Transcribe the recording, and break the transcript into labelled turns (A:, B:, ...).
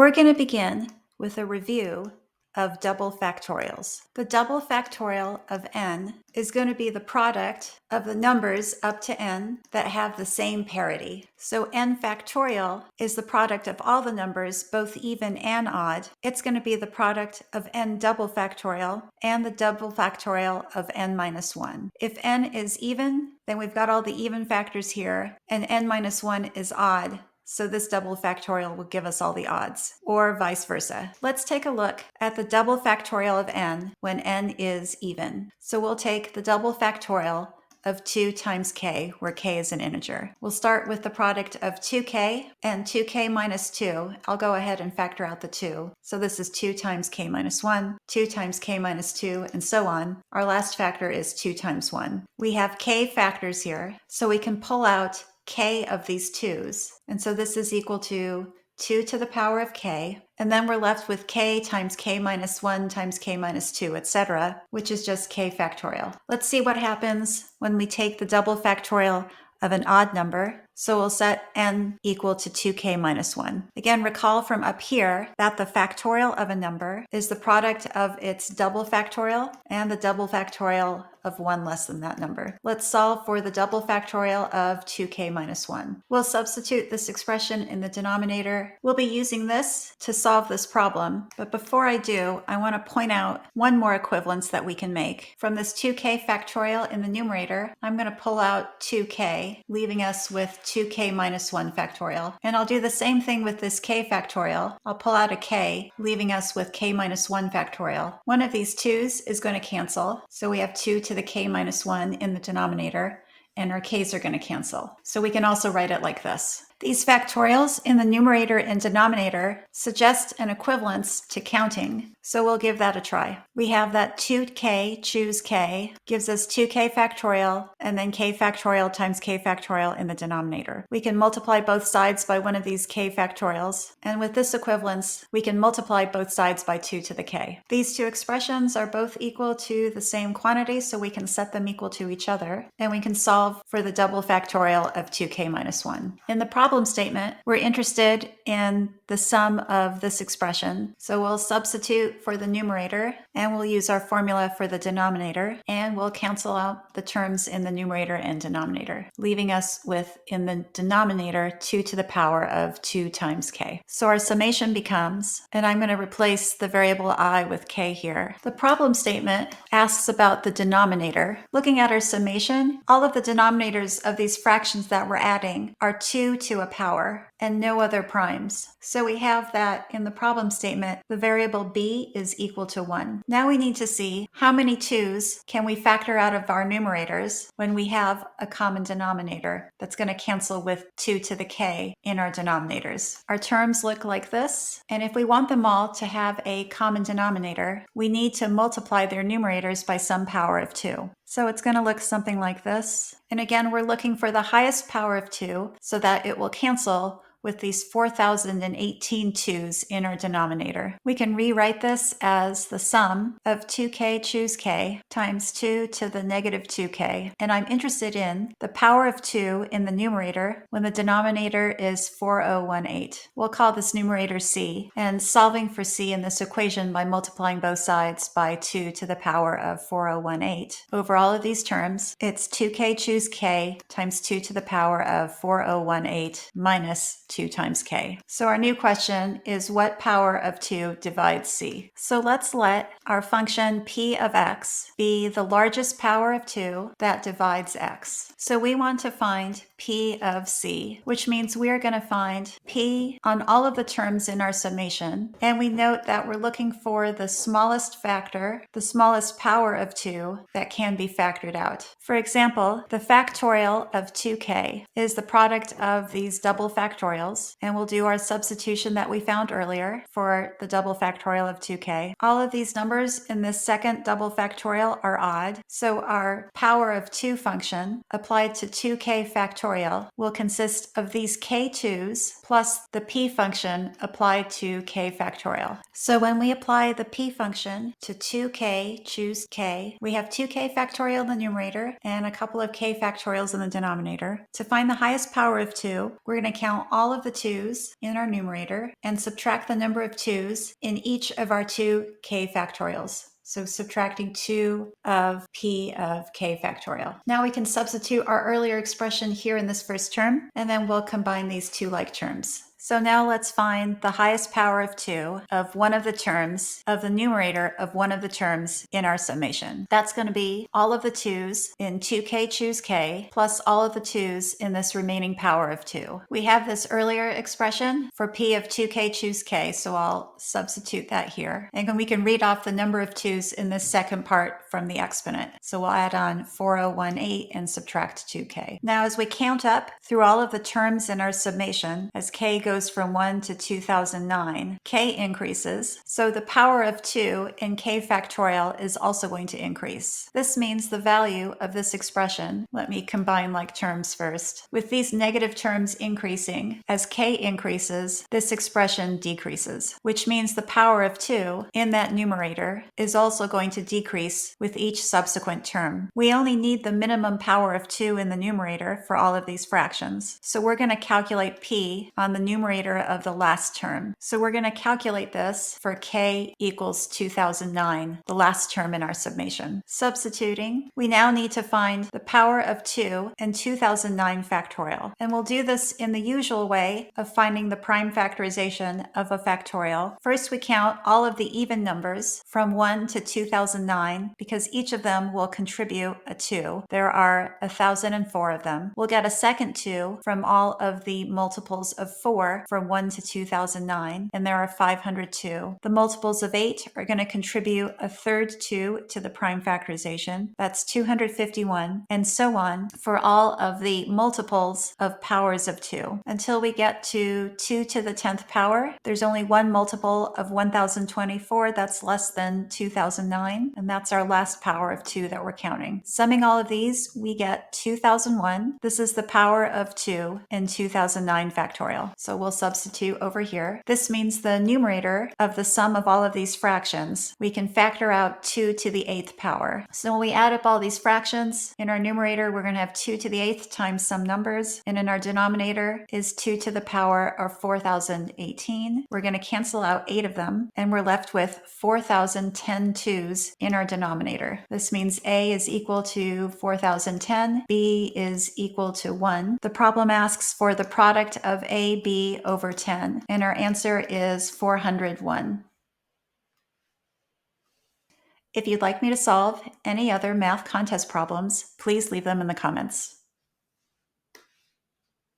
A: We're going to begin with a review of double factorials. The double factorial of n is going to be the product of the numbers up to n that have the same parity. So n factorial is the product of all the numbers, both even and odd. It's going to be the product of n double factorial and the double factorial of n minus 1. If n is even, then we've got all the even factors here, and n minus 1 is odd. So this double factorial will give us all the odds, or vice versa. Let's take a look at the double factorial of n when n is even. So we'll take the double factorial of 2 times k, where k is an integer. We'll start with the product of 2k and 2k minus 2. I'll go ahead and factor out the 2. So this is 2 times k minus 1, 2 times k minus 2, and so on. Our last factor is 2 times 1. We have k factors here, so we can pull out k of these 2's. And so this is equal to 2 to the power of k. And then we're left with k times k minus 1 times k minus 2, etc., which is just k factorial. Let's see what happens when we take the double factorial of an odd number. So we'll set n equal to 2k minus 1. Again, recall from up here that the factorial of a number is the product of its double factorial and the double factorial of 1 less than that number. Let's solve for the double factorial of 2k minus 1. We'll substitute this expression in the denominator. We'll be using this to solve this problem, but before I do, I want to point out one more equivalence that we can make. From this 2k factorial in the numerator, I'm going to pull out 2k, leaving us with 2k minus 1 factorial. And I'll do the same thing with this k factorial. I'll pull out a k, leaving us with k minus 1 factorial. One of these 2's is going to cancel, so we have 2 to the k minus 1 in the denominator, and our k's are going to cancel. So we can also write it like this. These factorials in the numerator and denominator suggest an equivalence to counting, so we'll give that a try. We have that 2k choose k gives us 2k factorial and then k factorial times k factorial in the denominator. We can multiply both sides by one of these k factorials, and with this equivalence, we can multiply both sides by 2 to the k. These two expressions are both equal to the same quantity, so we can set them equal to each other, and we can solve for the double factorial of 2k minus 1. In the problem statement, we're interested in the sum of this expression. So we'll substitute for the numerator and we'll use our formula for the denominator, and we'll cancel out the terms in the numerator and denominator, leaving us with, in the denominator, 2 to the power of 2 times k. So our summation becomes, and I'm going to replace the variable I with k here. The problem statement asks about the denominator. Looking at our summation, all of the denominators of these fractions that we're adding are 2 to a power and no other primes. So we have that in the problem statement, the variable b is equal to 1. Now we need to see how many 2's can we factor out of our numerators when we have a common denominator that's going to cancel with 2 to the k in our denominators. Our terms look like this, and if we want them all to have a common denominator, we need to multiply their numerators by some power of 2. So it's going to look something like this. And again, we're looking for the highest power of 2 so that it will cancel with these 4,018 2's in our denominator. We can rewrite this as the sum of 2k choose k times 2 to the negative 2k. And I'm interested in the power of 2 in the numerator when the denominator is 4018. We'll call this numerator c, and solving for c in this equation by multiplying both sides by 2 to the power of 4018. Over all of these terms, it's 2k choose k times 2 to the power of 4018 minus 2 times k. So our new question is, what power of 2 divides c? So let's let our function p of x be the largest power of 2 that divides x. So we want to find p of c, which means we are going to find p on all of the terms in our summation. And we note that we're looking for the smallest factor, the smallest power of 2 that can be factored out. For example, the factorial of 2k is the product of these double factorials, and we'll do our substitution that we found earlier for the double factorial of 2k. All of these numbers in this second double factorial are odd, so our power of 2 function applied to 2k factorial factorial will consist of these k2's plus the p function applied to k factorial. So when we apply the p function to 2k choose k, we have 2k factorial in the numerator and a couple of k factorials in the denominator. To find the highest power of 2, we're going to count all of the 2's in our numerator and subtract the number of 2's in each of our two k factorials. So subtracting 2 of p of k factorial. Now we can substitute our earlier expression here in this first term, and then we'll combine these two like terms. So now let's find the highest power of 2 of one of the terms of the numerator of one of the terms in our summation. That's going to be all of the 2's in 2k choose k plus all of the 2's in this remaining power of 2. We have this earlier expression for p of 2k choose k, so I'll substitute that here. And we can read off the number of 2's in this second part from the exponent. So we'll add on 4018 and subtract 2k. Now as we count up through all of the terms in our summation, as k goes from 1 to 2009, k increases, so the power of 2 in k factorial is also going to increase. This means the value of this expression, let me combine like terms first, with these negative terms increasing, as k increases, this expression decreases, which means the power of 2 in that numerator is also going to decrease with each subsequent term. We only need the minimum power of 2 in the numerator for all of these fractions, so we're going to calculate p on the numerator of the last term. So we're going to calculate this for k equals 2009, the last term in our summation. Substituting, we now need to find the power of 2 and 2009 factorial. And we'll do this in the usual way of finding the prime factorization of a factorial. First, we count all of the even numbers from 1 to 2009 because each of them will contribute a 2. There are 1,004 of them. We'll get a second 2 from all of the multiples of 4 from 1 to 2009, and there are 502. The multiples of 8 are going to contribute a third 2 to the prime factorization. That's 251, and so on for all of the multiples of powers of 2. Until we get to 2 to the 10th power, there's only one multiple of 1024 that's less than 2009, and that's our last power of 2 that we're counting. Summing all of these, we get 2001. This is the power of 2 in 2009 factorial. So we'll substitute over here. This means the numerator of the sum of all of these fractions, we can factor out 2 to the 8th power. So when we add up all these fractions, in our numerator we're going to have 2 to the 8th times some numbers, and in our denominator is 2 to the power of 4018. We're going to cancel out 8 of them, and we're left with 4010 2's in our denominator. This means A is equal to 4010, B is equal to 1. The problem asks for the product of A, B over 10, and our answer is 401. If you'd like me to solve any other math contest problems, please leave them in the comments.